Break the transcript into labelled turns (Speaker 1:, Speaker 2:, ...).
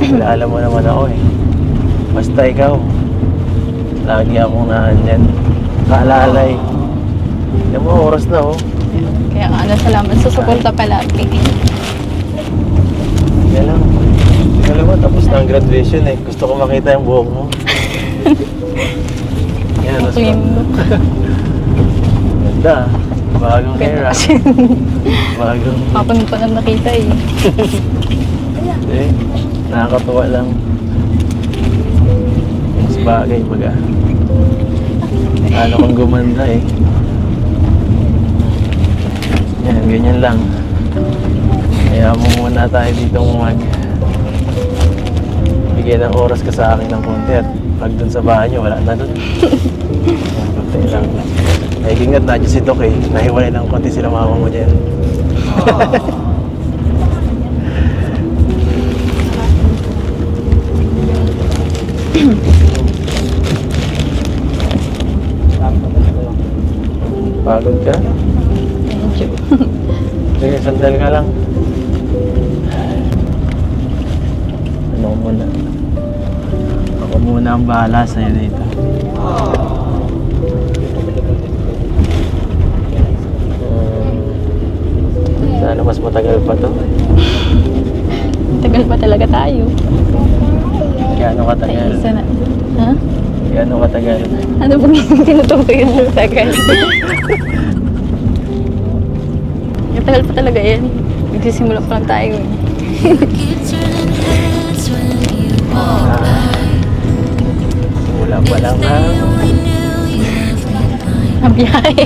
Speaker 1: Kilala mo naman ako eh. Basta ikaw, lagi akong naandyan. Kaalalay. Alam mo, oras na oh.
Speaker 2: Kaya nga, salamat sa suporta palagi.
Speaker 1: Kaya lang. Alam mo, tapos na ang graduation eh. Gusto ko makita yung buhok mo. Yan, mas
Speaker 2: Clean mo.
Speaker 1: Ganda. Bagong hair ah. Bagong.
Speaker 2: Kapag pa nang nakita eh.
Speaker 1: Eh, nakakatuwa lang. Mas bagay baga. Ano kung gumanda eh. Yan, ganyan lang. Kaya mo muna tayo dito bigyan ng oras ka sa akin ng konti at pag dun sa bahay nyo, wala na dun. Konti lang. Ay, ingat na dyan si Doc eh. Nahiwalay ng konti sila mama mo dyan. Pagod ka?
Speaker 2: Medyo.
Speaker 1: Sige, sandal ka lang. Ano muna? Ako muna ang bahala sa'yo dito. Sana mas matagal pa to.
Speaker 2: Tagal pa talaga tayo.
Speaker 1: Gaano katagal?
Speaker 2: Ay, isa na. Ha?
Speaker 1: Gaano katagal?
Speaker 2: Ano bang tinutukoy yun ng tagal? Matagal pa talaga yan. Nagsisimula pa lang tayo eh.
Speaker 1: Wala pa lang na.
Speaker 2: Ang biyahe.